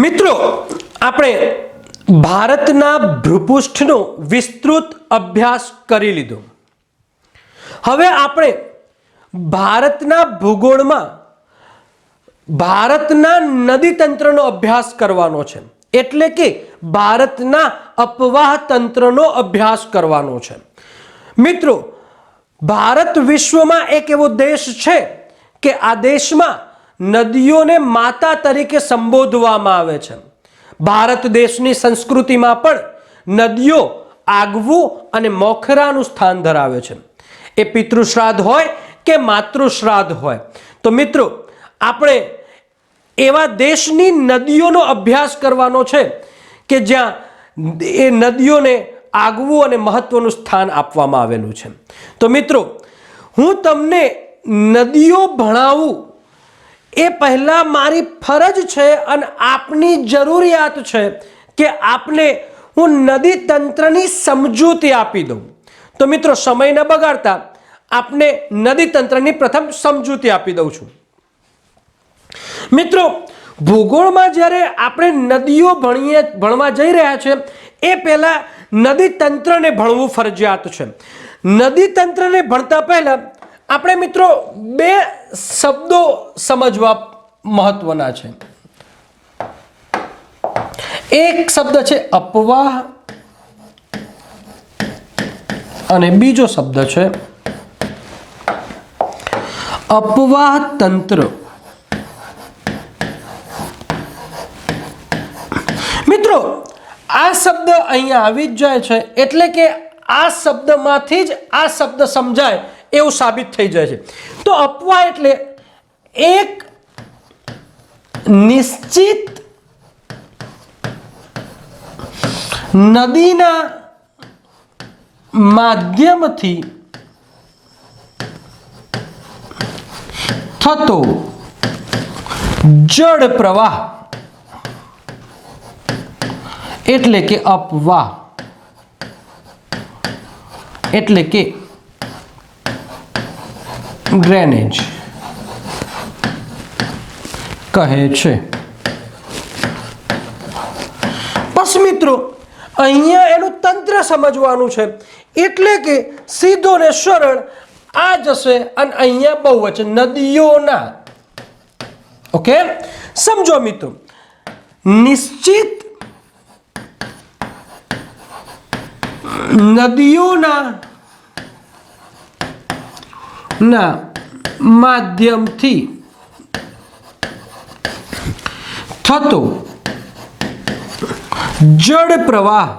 મિત્રો, આપણે ભારતના ભૂપૃષ્ઠનો વિસ્તૃત અભ્યાસ કરી લીધો. હવે આપણે ભારતના ભૂગોળમાં ભારતના નદી તંત્રનો અભ્યાસ કરવાનો છે, એટલે કે ભારતના અપવાહ તંત્રનો અભ્યાસ કરવાનો છે. મિત્રો, ભારત વિશ્વમાં એક એવો દેશ છે કે આ દેશમાં નદીઓને માતા તરીકે સંબોધવામાં આવે છે. ભારત દેશની સંસ્કૃતિમાં પણ નદીઓ આગવું અને મોખરાનું સ્થાન ધરાવે છે. એ પિતૃશ્રાદ્ધ હોય કે માતૃશ્રાદ્ધ હોય. તો મિત્રો, આપણે એવા દેશની નદીઓનો અભ્યાસ કરવાનો છે કે જ્યાં એ નદીઓને આગવું અને મહત્વનું સ્થાન આપવામાં આવેલું છે. તો મિત્રો, હું તમને નદીઓ ભણાવું એ પહેલા મારી ફરજ છે અને આપની જરૂરિયાત છે કે આપને હું નદી તંત્રની સમજૂતી આપી દઉં. તો મિત્રો, સમય ન બગાડતા આપને નદી તંત્રની પ્રથમ સમજૂતી આપી દઉં છું. મિત્રો, ભૂગોળમાં જ્યારે આપણે નદીઓ ભણવા જઈ રહ્યા છે એ પહેલા નદી તંત્રને ભણવું ફરજિયાત છે. નદી તંત્રને ભણતા પહેલા આપણે મિત્રો બે શબ્દો સમજવા મહત્વના છે. એક શબ્દ છે અપવાહ અને બીજો શબ્દ છે અપવાહ તંત્ર. મિત્રો, આ શબ્દ અહીંયા આવી જ જાય છે, એટલે કે આ શબ્દમાંથી જ આ શબ્દ સમજાય એવું સાબિત થઈ જાય છે. તો અપવાહ એટલે એક નિશ્ચિત નદીના માધ્યમથી થતો જળ પ્રવાહ એટલે કે અપવાહ, એટલે કે ડ્રેનેજ કહે છે. બસ મિત્રો, અહીંયા એનું તંત્ર સમજવાનું છે, એટલે કે સીધો ને સરળ આ જશે અને અહીંયા બહુવચન નદીઓના. ઓકે, સમજો મિત્રો, નિશ્ચિત નદીઓના માધ્યમથી થતો જળ પ્રવાહ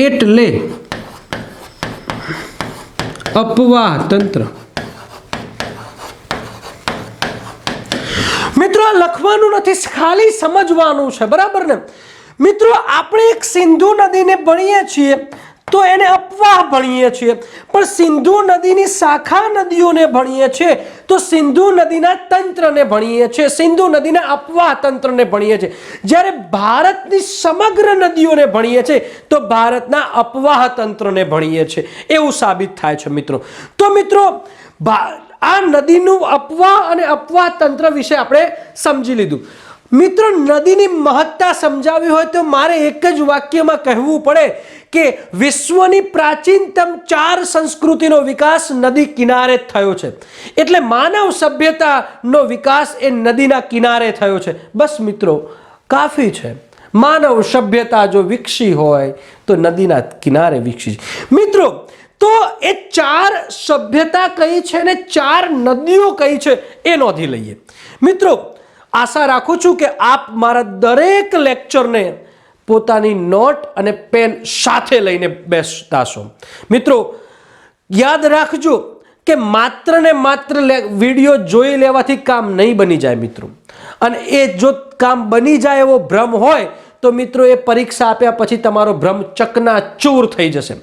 એટલે અપવાહ તંત્ર. મિત્રો, આ લખવાનું નથી, ખાલી સમજવાનું છે, બરાબર ને? મિત્રો, આપણે એક સિંધુ નદીને ભણીએ છીએ તો એને અપવાહ ભણીએ છીએ, પણ સિંધુ નદીની શાખા નદીઓને ભણીએ છીએ તો સિંધુ નદીના તંત્રને ભણીએ છીએ, સિંધુ નદીના અપવાહ તંત્રને ભણીએ છીએ. જ્યારે ભારતની સમગ્ર નદીઓને ભણીએ છીએ તો ભારતના અપવાહ તંત્રને ભણીએ છીએ એવું સાબિત થાય છે. મિત્રો, તો મિત્રો, આ નદીનું અપવાહ અને અપવાહ તંત્ર વિશે આપણે સમજી લીધું. મિત્રો, નદીની મહત્તા સમજાવી હોય તો મારે એક જ વાક્યમાં કહેવું પડે કે વિશ્વની પ્રાચીનતમ 4 સંસ્કૃતિનો વિકાસ નદી કિનારે થયો છે. એટલે માનવ સભ્યતાનો વિકાસ એ નદીના કિનારે થયો છે. બસ મિત્રો, કાફી છે. માનવ સભ્યતા જો વિકસી હોય તો નદીના કિનારે વિકસી છે. મિત્રો, તો એ 4 સભ્યતા કઈ છે ને 4 નદીઓ કઈ છે એ નોંધી લઈએ. મિત્રો, આશા રાખું છું કે આપ મારા દરેક લેક્ચરને પોતાની નોટ અને પેન સાથે લઈને બેસતા છો. મિત્રો, યાદ રાખજો કે માત્ર ને માત્ર વિડીયો જોઈ લેવાથી કામ નહીં બની જાય મિત્રો. અને એ જો કામ બની જાય એવો ભ્રમ હોય તો મિત્રો એ પરીક્ષા આપ્યા પછી તમારો ભ્રમ ચકનાચૂર થઈ જશે.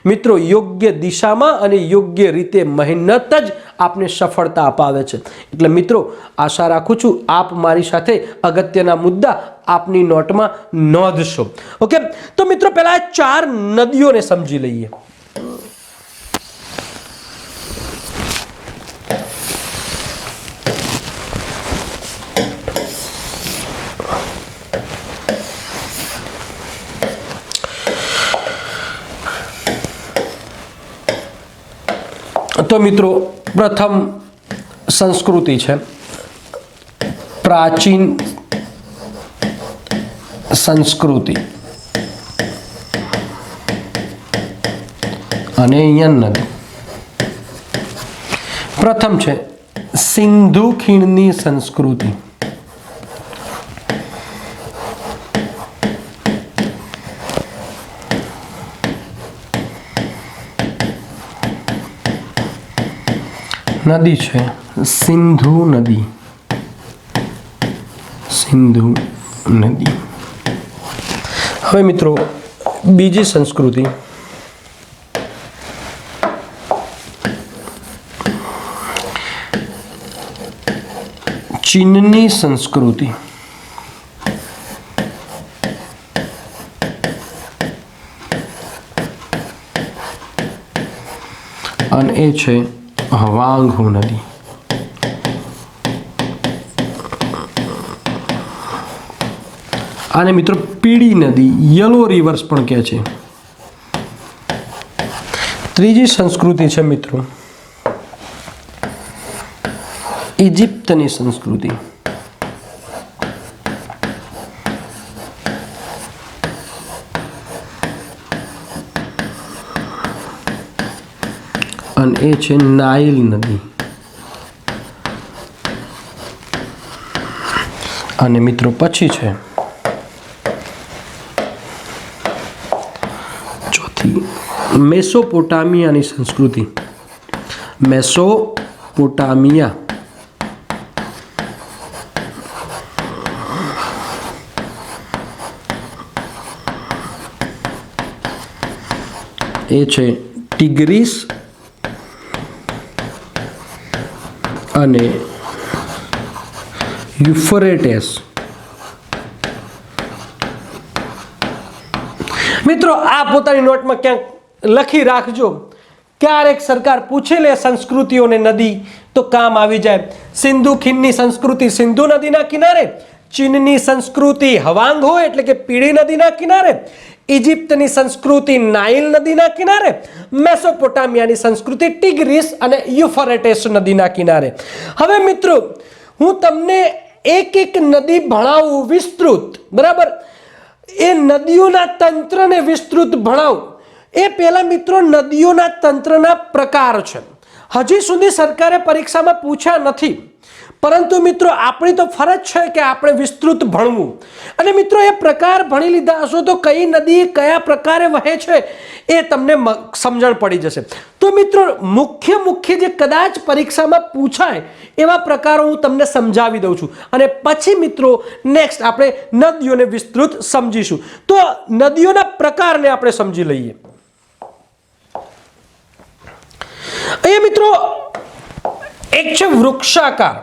મિત્રો યોગ્ય દિશામાં અને યોગ્ય રીતે મહેનત જ આપને સફળતા અપાવે છે. એટલે મિત્રો આશા રાખું છું આપ મારી સાથે અગત્યના મુદ્દા આપની નોટમાં નોંધશો. ઓકે, તો મિત્રો પહેલા 4 નદીઓને સમજી લઈએ. તો મિત્રો પ્રથમ સંસ્કૃતિ છે પ્રાચીન સંસ્કૃતિ, અને અહીંયા નદી. પ્રથમ છે સિંધુ ખીણની સંસ્કૃતિ. નદી છે સિંધુ નદી. સિંધુ નદી. હવે મિત્રો બીજી સંસ્કૃતિ ચીનની સંસ્કૃતિ. અને એ છે હવાંગહુ નદી. આને મિત્રો પીળી નદી, યલો રિવર્સ પણ કહે છે. ત્રીજી સંસ્કૃતિ છે મિત્રો ઇજિપ્તની સંસ્કૃતિ. અને એ છે નાઇલ નદી. અને મિત્રો પછી છે ચોથી મેસોપોટામિયાની સંસ્કૃતિ. મેસોપોટામિયા એ છે ટિગ્રીસ અને યુફ્રેટિસ. મિત્રો આ પોતાની નોટમાં ક્યાંક લખી રાખજો. ક્યારેક સરકાર પૂછે લે સંસ્કૃતિઓને નદી તો કામ આવી જાય. સિંધુ ખીણની સંસ્કૃતિ સિંધુ નદીના કિનારે, ચીનની સંસ્કૃતિ હવાંગહો એટલે કે પીળી નદીના કિનારે, ઇજિપ્તની સંસ્કૃતિ નાઇલ નદીના કિનારે, મેસોપોટામિયાની સંસ્કૃતિ ટિગ્રીસ અને યુફ્રેટિસ નદીના કિનારે. હવે મિત્રો હું તમને એક એક નદી ભણાવું વિસ્તૃત, બરાબર? એ નદીઓના તંત્રને વિસ્તૃત ભણાવું એ પહેલા મિત્રો નદીઓના તંત્રના પ્રકાર છે. હજી સુધી સરકારે પરીક્ષામાં પૂછ્યા નથી, પરંતુ મિત્રો આપણી તો ફરજ છે કે આપણે વિસ્તૃત ભણવું. અને મિત્રો એ પ્રકાર ભણી લીધા હશો તો કઈ નદી કયા પ્રકારે વહે છે એ તમને સમજણ પડી જશે. તો મિત્રો મુખ્ય જે કદાચ પરીક્ષામાં પૂછાય એવા પ્રકારો હું તમને સમજાવી દઉં છું, અને પછી મિત્રો નેક્સ્ટ આપણે નદીઓને વિસ્તૃત સમજીશું. તો નદીઓના પ્રકારને આપણે સમજી લઈએ. અહીંયા મિત્રો એક છે વૃક્ષાકાર.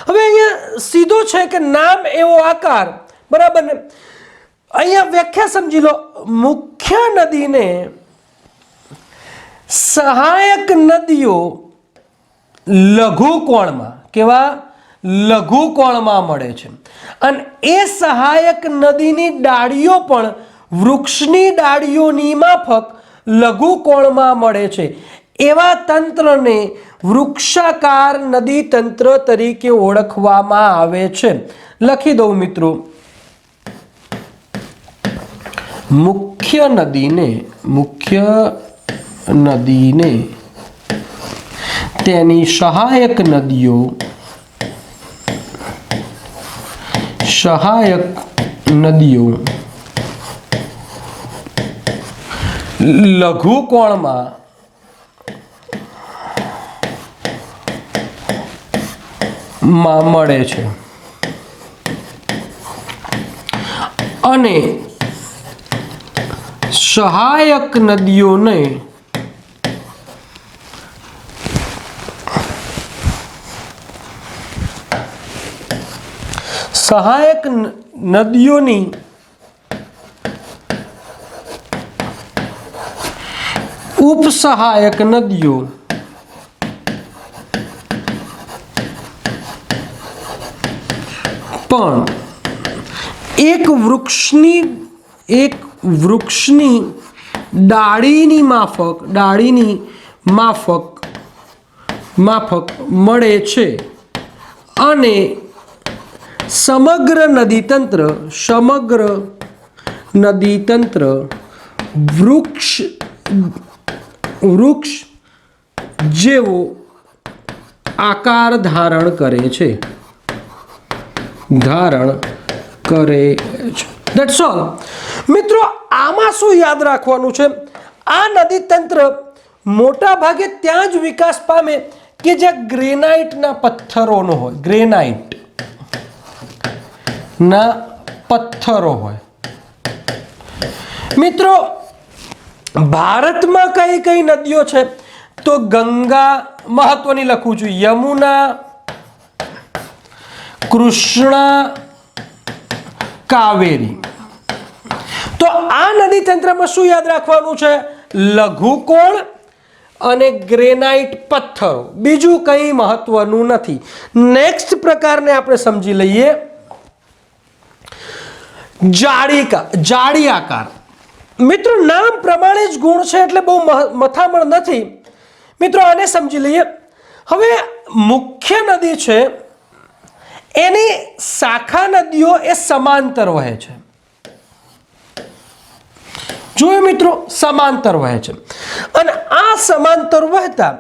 હવે અહીંયા સીધો છે કે નામ એવો આકાર, બરાબર ને? અહીંયા વ્યાખ્યા સમજી લો. મુખ્ય નદીને સહાયક નદીઓ લઘુકોણમાં, કેવા લઘુકોણમાં મળે છે, અને એ સહાયક નદીની ડાળીઓ પણ વૃક્ષની ડાળીઓની માફક લઘુકોણમાં મળે છે. એવા તંત્રને વૃક્ષાકાર નદી તંત્ર તરીકે ઓળખવામાં આવે છે. લખી દઉં મિત્રો, મુખ્ય નદીને તેની સહાયક નદીઓ લઘુકોણમાં મળે છે. અને સહાયક નદીઓને સહાયક નદીઓની ઉપસહાયક નદીઓ પણ એક વૃક્ષની ડાળીની માફક મળે છે અને સમગ્ર નદી તંત્ર વૃક્ષ જેવો આકાર ધારણ કરે છે ધેટ્સ ઓલ મિત્રો આમાં શું યાદ રાખવાનું છે આ નદી તંત્ર મોટા ભાગે ત્યાં જ વિકાસ પામે કે જ્યાં ગ્રેનાઇટના પથ્થરોનો હોય ગ્રેનાઇટના પથ્થરો હોય મિત્રો ભારતમાં કઈ કઈ નદીઓ છે તો ગંગા મહત્વની લખું છું યમુના કૃષ્ણા કાવેરી તો આ નદી તંત્રમાં શું યાદ રાખવાનું છે લઘુકોણ અને ગ્રેનાઇટ પથ્થરો બીજું કંઈ મહત્વનું નથી નેક્સ્ટ પ્રકારને આપણે સમજી લઈએ જાડી આકાર મિત્રો નામ પ્રમાણે જ ગુણ છે એટલે બહુ મથામણ નથી મિત્રો આને સમજી લઈએ હવે મુખ્ય નદી છે એની શાખા નદીઓ એ સમાંતર વહે છે જોયું મિત્રો સમાંતર વહે છે અને આ સમાંતર વહેતા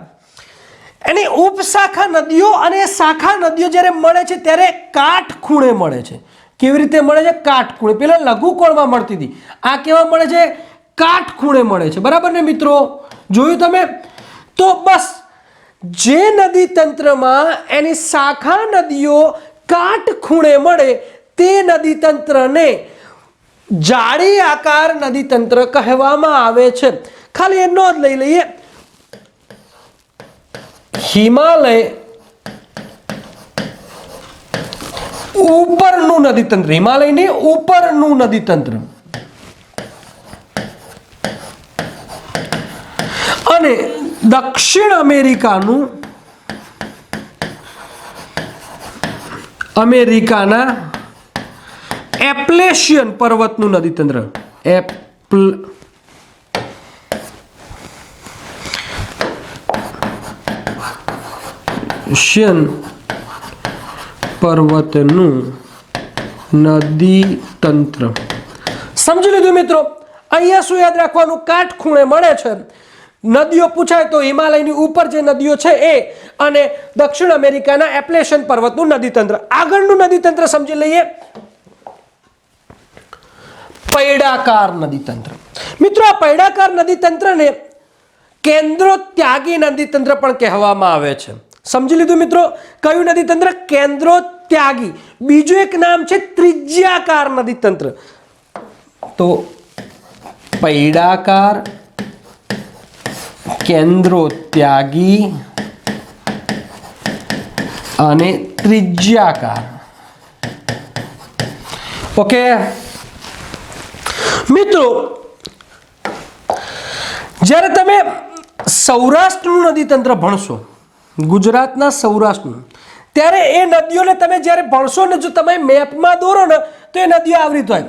એની ઉપશાખા નદીઓ અને શાખા નદીઓ જ્યારે મળે છે ત્યારે કાટખૂણે મળે છે કેવી રીતે મળે છે કાટખૂણે પેલા લઘુકોણમાં મળતી હતી આ કેવા મળે છે કાટખૂણે મળે છે બરાબર ને મિત્રો જોયું તમે તો બસ જે નદી તંત્રમાં એની શાખા નદીઓ કાટખૂણે મળે તે નદી તંત્રને જાડી આકાર નદી તંત્ર કહેવામાં આવે છે ખાલી એ નોંધ લઈ લઈએ હિમાલય ઉપરનું નદી તંત્ર હિમાલયની ઉપરનું નદી તંત્ર અને દક્ષિણ અમેરિકાના એપ્લેશિયન પર્વતનું નદી તંત્ર એપ્લેશિયન પર્વતનું નદી તંત્ર સમજી લીધું મિત્રો અહીંયા શું યાદ રાખવાનું કાટખૂણે મળે છે નદીઓ પૂછાય તો હિમાલયની ઉપર જે નદીઓ છે એ અને દક્ષિણ અમેરિકાના એપ્લેશિયન પર્વતનું નદી તંત્ર આગળનું નદી તંત્ર સમજી લઈએ પૈડાકાર નદી તંત્ર મિત્રો આ પૈડાકાર નદી તંત્રને કેન્દ્રોત્યાગી નદી તંત્ર પણ કહેવામાં આવે છે સમજી લીધું મિત્રો કયું નદી તંત્ર કેન્દ્રોત્યાગી બીજું એક નામ છે ત્રિજ્યાકાર નદી તંત્ર તો પૈડાકાર કેન્દ્રોત્યાગી અને ત્રિજ્યાકાર ઓકે મિત્રો જ્યારે તમે સૌરાષ્ટ્રનું નદી તંત્ર ભણશો ગુજરાતના સૌરાષ્ટ્રનું ત્યારે એ નદીઓને તમે જ્યારે ભણશો ને જો તમે મેપમાં દોરો ને તો એ નદીઓ આવરી થાય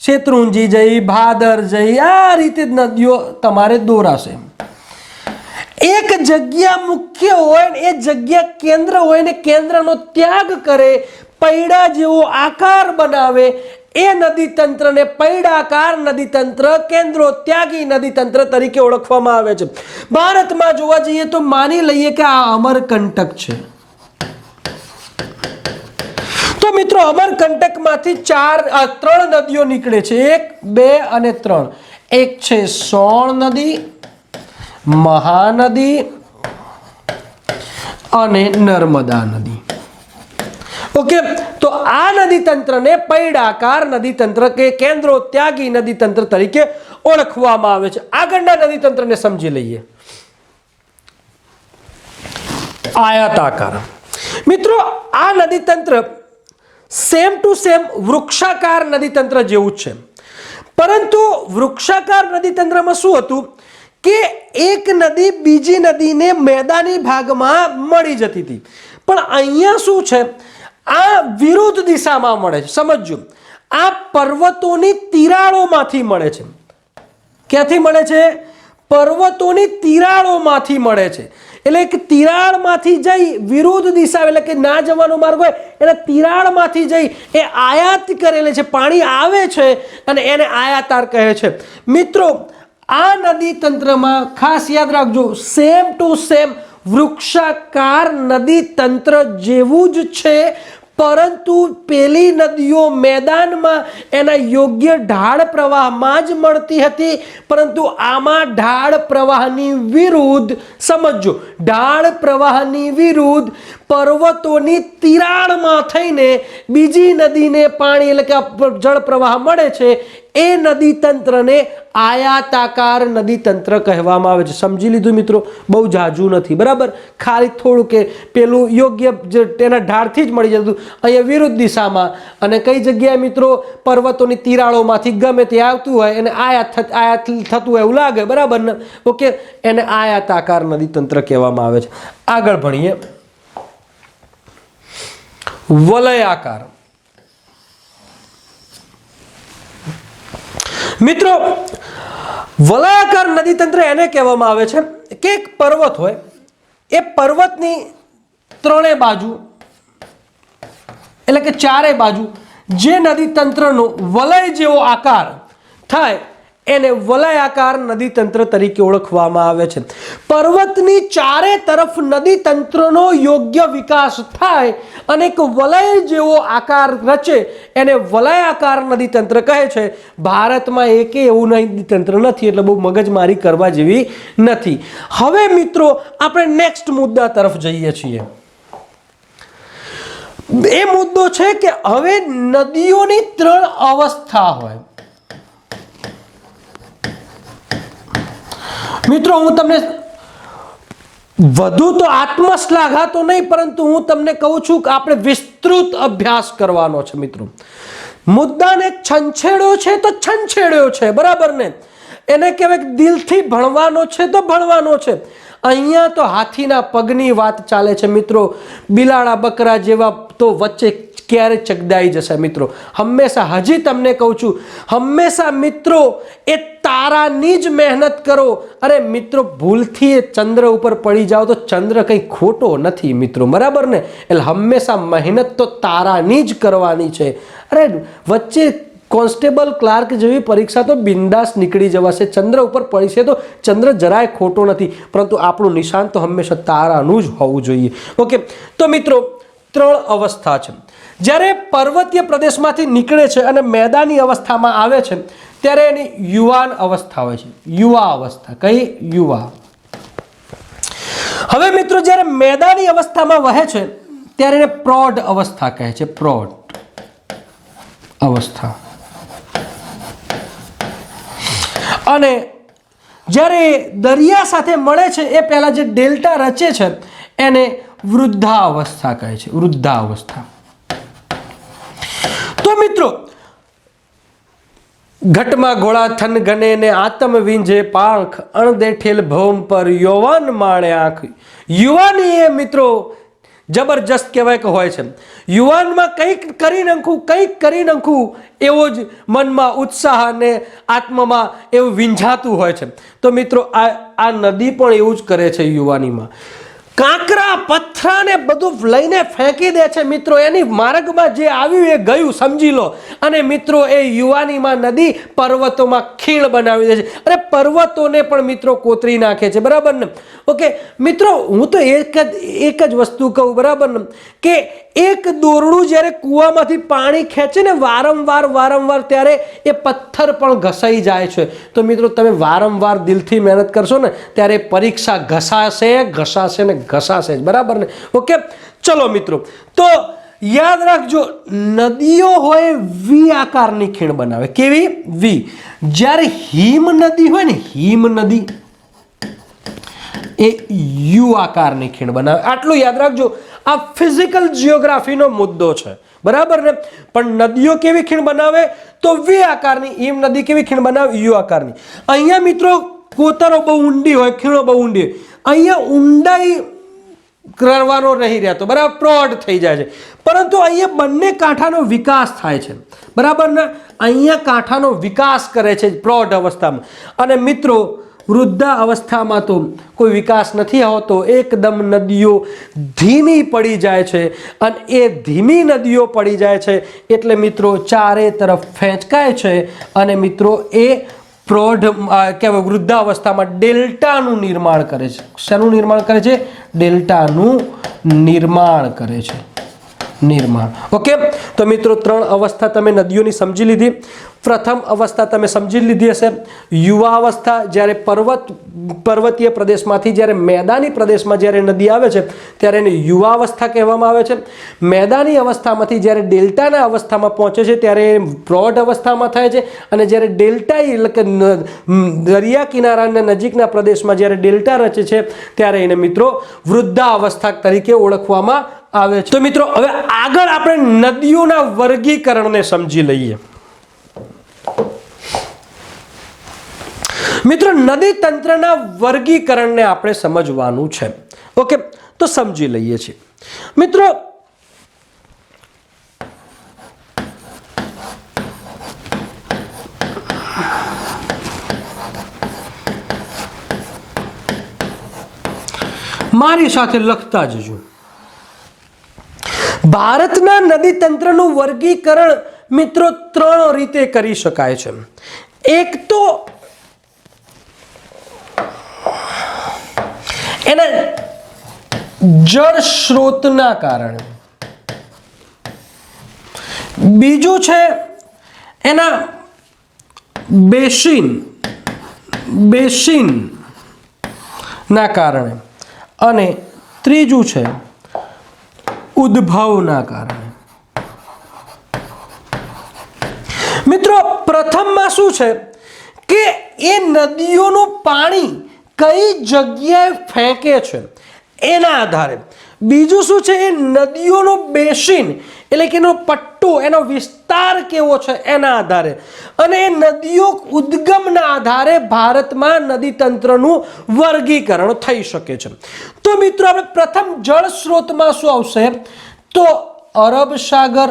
શેત્રુંજી જઈ ભાદર જઈ આ રીતે જ નદીઓ તમારે દોરાશે એક જગ્યા મુખ્ય હોય ને એ જગ્યા કેન્દ્ર હોય ને કેન્દ્રનો ત્યાગ કરે પૈડા જેવો આકાર બનાવે એ નદી તંત્રને પૈડાકાર નદી તંત્ર કેન્દ્રોત્યાગી નદી તંત્ર તરીકે ઓળખવામાં આવે છે ભારતમાં જોવા જઈએ તો માની લઈએ કે આ અમરકંટક છે તો મિત્રો અમરકંટકમાંથી ત્રણ નદીઓ નીકળે છે 1 2 અને 3 એક છે સોણ નદી મહાનદી અને નર્મદા નદી ઓકે, તો આ નદી તંત્રને પૈડાકાર નદી તંત્ર કે કેન્દ્રોત્યાગી નદી તંત્ર તરીકે ઓળખવામાં આવે છે. આગળના નદી તંત્રને સમજી લઈએ. આયતાકાર. મિત્રો, આ નદી તંત્ર સેમ ટુ સેમ વૃક્ષાકાર નદી તંત્ર જેવું જ છે, પરંતુ વૃક્ષાકાર નદી તંત્રમાં શું હતું કે એક નદી બીજી નદીને મેદાની ભાગમાં મળી જતી હતી, પણ અહીંયા શું છે, આ વિરુદ્ધ દિશામાં મળે છે. સમજો, આ પર્વતોની તિરાડોમાંથી મળે છે. ક્યાંથી મળે છે? પર્વતોની તિરાડોમાંથી મળે છે. એટલે કે તિરાડમાંથી જઈ વિરુદ્ધ દિશા, એટલે કે ના જવાનો માર્ગ હોય એટલે તિરાડમાંથી જઈ એ આયાત કરેલે છે, પાણી આવે છે અને એને આયાતાર કહે છે. મિત્રો, આ નદી તંત્રમાં ખાસ યાદ રાખજો, સેમ ટુ સેમ વૃક્ષાકાર નદી તંત્ર જેવું જ છે, પરંતુ પેલી નદીઓ મેદાનમાં એના યોગ્ય ઢાળ પ્રવાહમાં જ મળતી હતી, પરંતુ આમાં ઢાળ પ્રવાહની વિરુદ્ધ, સમજો, ઢાળ પ્રવાહની વિરુદ્ધ પર્વતોની તિરાડમાં થઈને બીજી નદીને પાણી એટલે કે જળ પ્રવાહ મળે છે. એ નદી તંત્રને આયાતાકાર નદી તંત્ર કહેવામાં આવે છે. સમજી લીધું મિત્રો? બહુ જાજુ નથી, બરાબર? ખાલી થોડું કે પેલું યોગ્ય તેના ઢાળથી જ મળી જતું, અહીંયા વિરુદ્ધ દિશામાં, અને કઈ જગ્યાએ મિત્રો પર્વતોની તિરાડોમાંથી ગમે તે આવતું હોય એને આયાત થતું હોય એવું લાગે, બરાબર ને? ઓકે, એને આયાતાકાર નદી તંત્ર કહેવામાં આવે છે. આગળ ભણીએ. વલયાકાર. મિત્રો, વલયાકાર નદી તંત્ર એને કહેવામાં આવે છે કે એક પર્વત હોય, એ પર્વતની ત્રણેય બાજુ એટલે કે ચારે બાજુ જે નદી તંત્રનો વલય જેવો આકાર થાય એને વલયાકાર નદી તંત્ર તરીકે ઓળખવામાં આવે છે. પર્વતની ચારે તરફ નદી તંત્રનો યોગ્ય વિકાસ થાય અને એક વલય જેવો આકાર રચે એને વલયાકાર નદી તંત્ર કહે છે. ભારતમાં એકે એવું નદી તંત્ર નથી, એટલે બહુ મગજમારી કરવા જેવી નથી. હવે મિત્રો, આપણે નેક્સ્ટ મુદ્દા તરફ જઈએ છીએ. એ મુદ્દો છે કે હવે નદીઓની ત્રણ અવસ્થા હોય. મિત્રો, હું તમને વધુ તો આત્મશ્લાઘા તો નહીં, પરંતુ હું તમને કહું છું કે આપણે વિસ્તૃત અભ્યાસ કરવાનો છે. મિત્રો, મુદ્દાને છંછેડ્યો છે તો છંછેડ્યો છે, બરાબર ને? એને કહેવાય કે દિલથી ભણવાનો છે તો ભણવાનો છે. અહીંયા તો હાથીના પગની વાત ચાલે છે મિત્રો. બિલાડા બકરા જેવા તો વચ્ચે ક્યારે ચગદાઈ જશે મિત્રો. હંમેશા, હજી તમને કહું છું, હંમેશા મિત્રો એ તારાની જ મહેનત કરો. અરે મિત્રો, ભૂલથી એ ચંદ્ર ઉપર પડી જાઓ તો ચંદ્ર કંઈ ખોટો નથી મિત્રો, બરાબર ને? એટલે હંમેશા મહેનત તો તારાની જ કરવાની છે. અરે વચ્ચે કોન્સ્ટેબલ ક્લાર્ક જેવી પરીક્ષા તો બિંદાસ નીકળી જવાશે. ચંદ્ર ઉપર પડશે તો ચંદ્ર જરાય ખોટો નથી, પરંતુ આપણું નિશાન તો હંમેશા તારાનું જ હોવું જોઈએ. ઓકે, તો મિત્રો ત્રણ અવસ્થા છે. જ્યારે પર્વતીય પ્રદેશમાંથી નીકળે છે અને મેદાની અવસ્થામાં આવે છે ત્યારે એની યુવાન અવસ્થા હોય છે. યુવા અવસ્થા. કઈ? યુવા. હવે મિત્રો, જ્યારે મેદાની અવસ્થામાં વહે છે ત્યારે એને પ્રૌઢ અવસ્થા કહે છે. પ્રૌઢ અવસ્થા. અને જ્યારે દરિયા સાથે મળે છે એ પહેલા જે ડેલ્ટા રચે છે એને વૃદ્ધાવસ્થા કહે છે. વૃદ્ધાવસ્થા. તો મિત્રો, ઘટમાં ઘોડા થન ગને ને આતમ વિંજે પાંખ, અણદેઠેલ ભૌમ પર યૌવન માણે આંખ. યુવાની એ મિત્રો જબરજસ્ત કહેવાય કે હોય છે. યુવાનમાં કંઈક કરી નાખવું એવો જ મનમાં ઉત્સાહ અને આત્મામાં એવું વિંઝાતું હોય છે. તો મિત્રો આ નદી પણ એવું જ કરે છે. યુવાનીમાં કાંકરા પથ્થરાને બધું લઈને ફેંકી દે છે મિત્રો. એની માર્ગમાં જે આવ્યું એ ગયું, સમજી લો. અને મિત્રો એ યુવાનીમાં નદી પર્વતોમાં ખીણ બનાવી દે છે. અરે પર્વતોને પણ મિત્રો કોતરી નાખે છે, બરાબર ને? ઓકે મિત્રો, હું તો એક જ વસ્તુ કહું, બરાબર ને, કે એક દોરડું જ્યારે કૂવામાંથી પાણી ખેંચે ને વારંવાર, ત્યારે એ પથ્થર પણ ઘસાઈ જાય છે. તો મિત્રો, તમે વારંવાર દિલથી મહેનત કરશો ને ત્યારે પરીક્ષા ઘસાશે ને ઘસાશે જ, બરાબર ને? ઓકે, ચલો મિત્રો, તો યાદ રાખજો, નદીઓ હોય વી આકારની ખીણ બનાવે. કેવી? વી. જ્યારે હિમ નદી હોય ને, હિમ નદી એ યુ આકારની ખીણ બનાવે. આટલું યાદ રાખજો. આ ફિઝિકલ જીઓગ્રાફીનો મુદ્દો છે, બરાબર ને? પણ નદીઓ કેવી ખીણ બનાવે? તો વી આકારની. હિમ નદી કેવી ખીણ બનાવે? યુ આકારની. અહીંયા મિત્રો કોતરો બહુ ઊંડી હોય, ખીણો બહુ ઊંડી હોય. અહીંયા ઊંડાઈ કરવાનો નહીં રહેતો, બરાબર, પ્રોડ થઈ જાય છે. પરંતુ અહીંયા બંને કાંઠાનો વિકાસ થાય છે, બરાબર ને? અહીંયા કાંઠાનો વિકાસ કરે છે પ્રૌઢ અવસ્થામાં. અને મિત્રો વૃદ્ધા અવસ્થામાં તો કોઈ વિકાસ નથી હોતો. એકદમ નદીઓ ધીમી પડી જાય છે. અને એ ધીમી નદીઓ પડી જાય છે એટલે મિત્રો ચારે તરફ ફેંચકાય છે. અને મિત્રો એ પ્રૌઢ કહેવાય વૃદ્ધાવસ્થામાં ડેલ્ટાનું નિર્માણ કરે છે. શેનું નિર્માણ કરે છે? ડેલ્ટાનું નિર્માણ કરે છે. નિર્માણ. ઓકે, તો મિત્રો 3 અવસ્થા તમે નદીઓની સમજી લીધી. પ્રથમ અવસ્થા તમે સમજી લીધી હશે, યુવા અવસ્થા. જ્યારે પર્વતીય પ્રદેશમાંથી જ્યારે મેદાની પ્રદેશમાં જ્યારે નદી આવે છે ત્યારે એને યુવા અવસ્થા કહેવામાં આવે છે. મેદાની અવસ્થામાંથી જ્યારે ડેલ્ટાના અવસ્થામાં પહોંચે છે ત્યારે પ્રૌઢ અવસ્થામાં થાય છે. અને જ્યારે ડેલ્ટા એટલે કે દરિયા કિનારાના નજીકના પ્રદેશમાં જ્યારે ડેલ્ટા રચે છે ત્યારે એને મિત્રો વૃદ્ધા અવસ્થા તરીકે ઓળખવામાં આવે છે. તો મિત્રો હવે આગળ આપણે નદીઓના વર્ગીકરણને સમજી લઈએ. મિત્રો નદી તંત્રના વર્ગીકરણને આપણે સમજવાનું છે. ઓકે, તો સમજી લઈએ છીએ. મિત્રો મારી સાથે લખતા જજો. ભારતના નદી તંત્રનું વર્ગીકરણ મિત્રો 3 રીતે કરી શકાય છે. એક તો એના જળ સ્ત્રોતના કારણે, બીજું છે એના બેસિન ના કારણે, અને ત્રીજું છે ઉદ્ભવના કારણે. મિત્રો પ્રથમમાં શું છે કે એ નદીઓનું પાણી કઈ જગ્યાએ ફેંકે છે એના આધારે. બીજું શું છે? એ નદીઓનો બેસિન એટલે કે એનો પટ્ટો, એનો વિસ્તાર કેવો છે એના આધારે. અને એ નદીઓ ઉદ્ગમના આધારે ભારતમાં નદી તંત્રનું વર્ગીકરણ થઈ શકે છે. તો મિત્રો આપણે પ્રથમ જળ સ્ત્રોતમાં શું આવશે? તો અરબ સાગર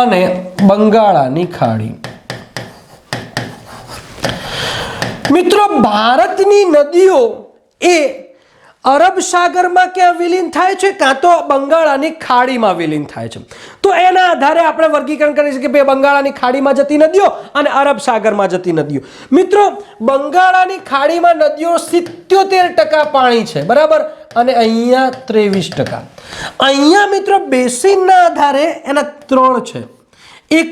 અને બંગાળાની ખાડી. મિત્રો ભારતની નદીઓ એ અરબ સાગરમાં ક્યાં વિલીન થાય છે, કાં તો બંગાળાની ખાડીમાં વિલીન થાય છે. તો એના આધારે આપણે વર્ગીકરણ કરી શકીએ કે બંગાળાની ખાડીમાં જતી નદીઓ અને અરબ સાગરમાં જતી નદીઓ. મિત્રો બંગાળાની ખાડીમાં નદીઓ 77% પાણી છે, બરાબર, અને અહીંયા 23%. અહીંયા મિત્રો બેસિનના આધારે એના 3 છે. એક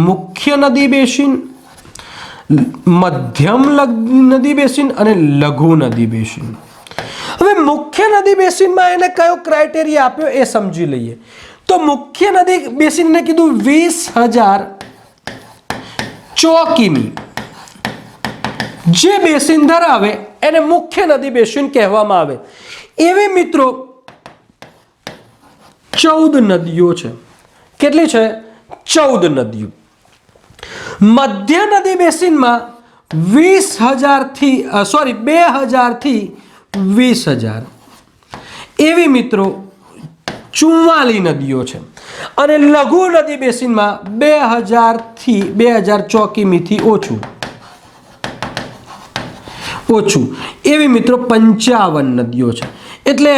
મુખ્ય નદી બેસિન, મધ્યમ નદી બેસિન અને લઘુ નદી બેસિન. હવે મુખ્ય નદી બેસિનમાં એને કયો ક્રાઇટેરિયા આપ્યો એ સમજી લઈએ. તો મુખ્ય નદી બેસિનને કીધું 20,000 ચોકીમી જે બેસિન ધરાવે એને મુખ્ય નદી બેસિન કહેવામાં આવે. એવી મિત્રો 14 નદીઓ છે. કેટલી છે? 14 નદીઓ. મધ્ય નદી બેસિનમાં 20,000 થી 20,000 એવી મિત્રો 44 નદીઓ છે. અને લઘુ નદી બેસિનમાં 2,000 ચોકીમીથી ઓછું એવી મિત્રો 55 નદીઓ છે. એટલે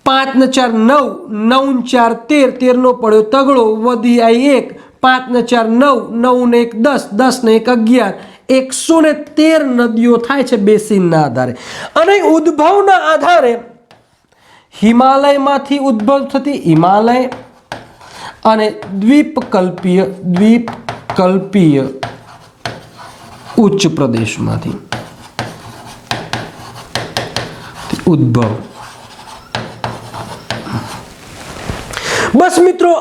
5 ને 4 9, 9 ને 4 13, 13 નો પડ્યો તગડો, વધી આવી 1, 5 ને 4 9, 9 ને 1 10, 10 ને 1 11, 113 નદીઓ થાય છે બેસિનના આધારે. અને ઉદ્ભવના આધારે હિમાલયમાંથી ઉદ્ભવ થતી હિમાલય અને દ્વીપકલ્પીય ઉચ્ચ પ્રદેશમાંથી ઉદ્ભવ. બસ મિત્રો,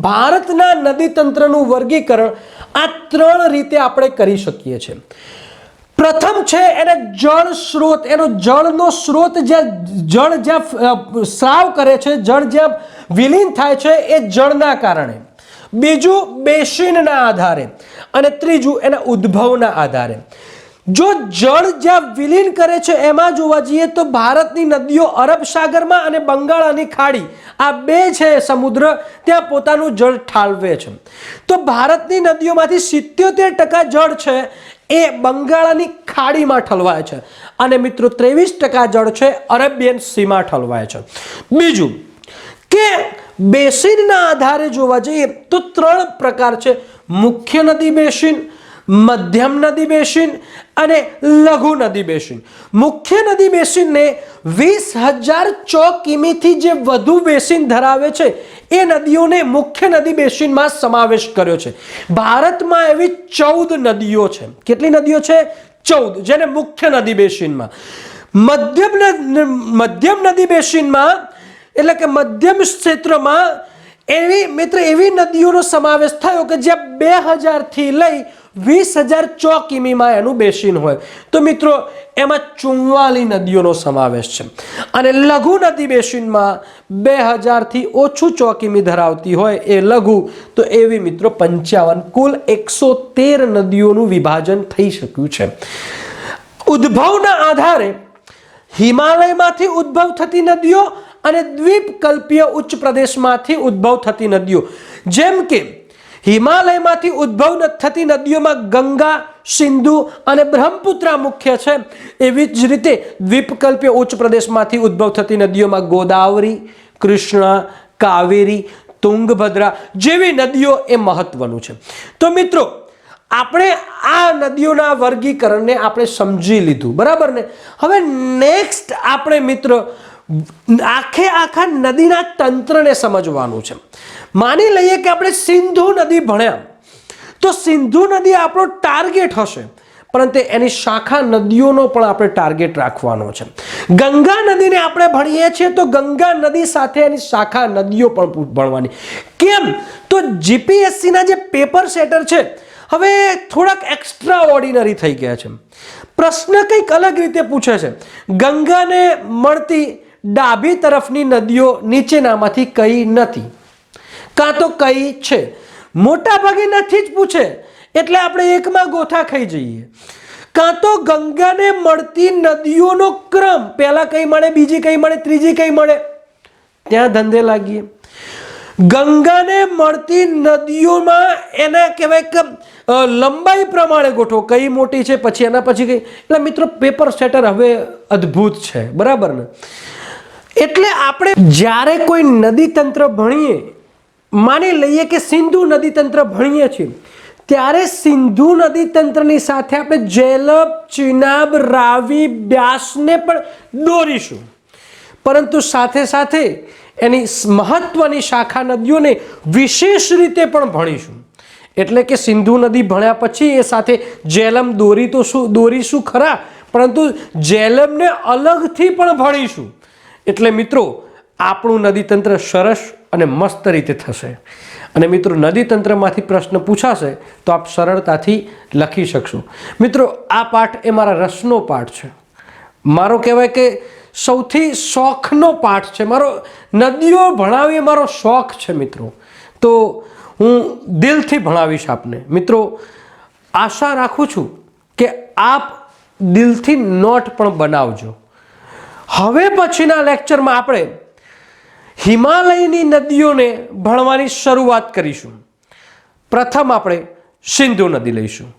ભારતના નદી તંત્રનું વર્ગીકરણ આ 3 રીતે આપણે કરી શકીએ છીએ. પ્રથમ છે એને જળ સ્ત્રોત, એનો જળનો સ્ત્રોત જળ જ્યાં સ્રાવ કરે છે, જળ જ્યાં વિલીન થાય છે એ જળના કારણે. બીજું બેસિનના આધારે, અને ત્રીજું એના ઉદ્ભવના આધારે. જો જળ જ્યાં વિલીન કરે છે એમાં જોવા જઈએ તો ભારતની નદીઓ અરબ સાગરમાં અને બંગાળની ખાડી, આ 2 છે સમુદ્ર, ત્યાં પોતાનું જળ ઠાલવે છે. તો ભારતની નદીઓમાંથી 77% જળ છે એ બંગાળની ખાડીમાં ઠલવાય છે, અને મિત્રો 23% જળ છે અરેબિયન સીમાં ઠલવાય છે. બીજું કે બેસિનના આધારે જોવા જઈએ તો 3 પ્રકાર છે: મુખ્ય નદી બેસિન, મધ્યમ નદી બેસિન અને લઘુ નદી બેસિન. મુખ્ય નદી બેસિનને 20,000 ચોરસ કિમીથી જે વધુ બેસિન ધરાવે છે એ નદીઓને મુખ્ય નદી બેસિનમાં સમાવેશ કર્યો છે. ભારતમાં એવી 14 નદીઓ છે. કેટલી નદીઓ છે? 14, જેને મુખ્ય નદી બેસિનમાં. મધ્યમ નદી બેસિનમાં એટલે કે મધ્યમ ક્ષેત્રમાં એવી નદીઓનો સમાવેશ થયો કે જ્યાં 2,000 થી લઈ 20,000 ચોરસ કિમીમાં એનું બેસિન હોય. તો મિત્રો એમાં 44 નદીઓનો સમાવેશ છે. અને લઘુ નદી બેસિનમાં 2,000 થી ઓછું ચોરસ કિમી ધરાવતી હોય એ લઘુ, તો એવી મિત્રો 55, કુલ 113 નદીઓનું વિભાજન થઈ શક્યું છે. ઉદ્ભવના આધારે હિમાલયમાંથી ઉદ્ભવ થતી નદીઓ અને દ્વીપકલ્પીય ઉચ્ચ પ્રદેશમાંથી ઉદ્ભવ થતી નદીઓ. જેમ કે હિમાલયમાંથી ઉદ્ભવ થતી નદીઓમાં ગંગા, સિંધુ અને બ્રહ્મપુત્રા મુખ્ય છે. એવી જ રીતે દ્વીપકલ્પીય ઉચ્ચ પ્રદેશમાંથી ઉદ્ભવ થતી નદીઓમાં ગોદાવરી, કૃષ્ણા, કાવેરી, તુંગભદ્રા જેવી નદીઓ એ મહત્વનું છે. તો મિત્રો આપણે આ નદીઓના વર્ગીકરણને આપણે સમજી લીધું, બરાબર ને? હવે નેક્સ્ટ આપણે મિત્રો આખા નદીના તંત્રને સમજવાનું છે. માની લઈએ કે આપણે સિંધુ નદી ભણ્યા, તો સિંધુ નદી આપણો ટાર્ગેટ હશે, પરંતુ એની શાખા નદીઓનો પણ આપણે ટાર્ગેટ રાખવાનો છે. ગંગા નદીને આપણે ભણીએ છીએ તો ગંગા નદી સાથે એની શાખા નદીઓ પણ ભણવાની. કેમ? તો જીપીએસસીના જે પેપર સેટર છે હવે થોડાક એક્સ્ટ્રા ઓર્ડિનરી થઈ ગયા છે. પ્રશ્ન કંઈક અલગ રીતે પૂછે છે. ગંગાને મળતી ડાબી તરફની નદીઓ નીચેનામાંથી કઈ નથી, કાં તો કઈ છે? મોટા ભાગે નથી જ પૂછે, એટલે આપણે એકમાં ગોથા ખાઈ જઈએ. કાં તો ગંગાને મળતી નદીઓનો ક્રમ, પહેલા કઈ મળે, બીજી કઈ મળે, ત્રીજી કઈ મળે, ત્યાં ધંધે લાગીએ. ગંગાને મળતી નદીઓમાં એના કહેવાય કે લંબાઈ પ્રમાણે ગોઠવો, કઈ મોટી છે પછી એના પછી કઈ. એટલે મિત્રો પેપર સેટર હવે અદ્ભુત છે, બરાબર ને? એટલે આપણે જ્યારે કોઈ નદી તંત્ર ભણીએ, માની લઈએ કે સિંધુ નદી તંત્ર ભણીએ છીએ, ત્યારે સિંધુ નદી તંત્રની સાથે આપણે ઝેલમ, ચિનાબ, રાવી, બ્યાસને પણ દોરીશું, પરંતુ સાથે સાથે એની મહત્વની શાખા નદીઓને વિશેષ રીતે પણ ભણીશું. એટલે કે સિંધુ નદી ભણ્યા પછી એ સાથે ઝેલમ દોરીશું ખરા, પરંતુ ઝેલમને અલગથી પણ ભણીશું. એટલે મિત્રો આપણું નદીતંત્ર સરસ અને મસ્ત રીતે થશે. અને મિત્રો નદીતંત્રમાંથી પ્રશ્ન પૂછાશે તો આપ સરળતાથી લખી શકશો. મિત્રો આ પાઠ એ મારા રસનો પાઠ છે, મારો કહેવાય કે સૌથી શોખનો પાઠ છે. મારો નદીઓ ભણાવી મારો શોખ છે મિત્રો. તો હું દિલથી ભણાવીશ આપને. મિત્રો આશા રાખું છું કે આપ દિલથી નોટ પણ બનાવજો. હવે પછીના લેક્ચરમાં આપણે હિમાલયની નદીઓને ભણવાની શરૂઆત કરીશું. પ્રથમ આપણે સિંધુ નદી લઈશું.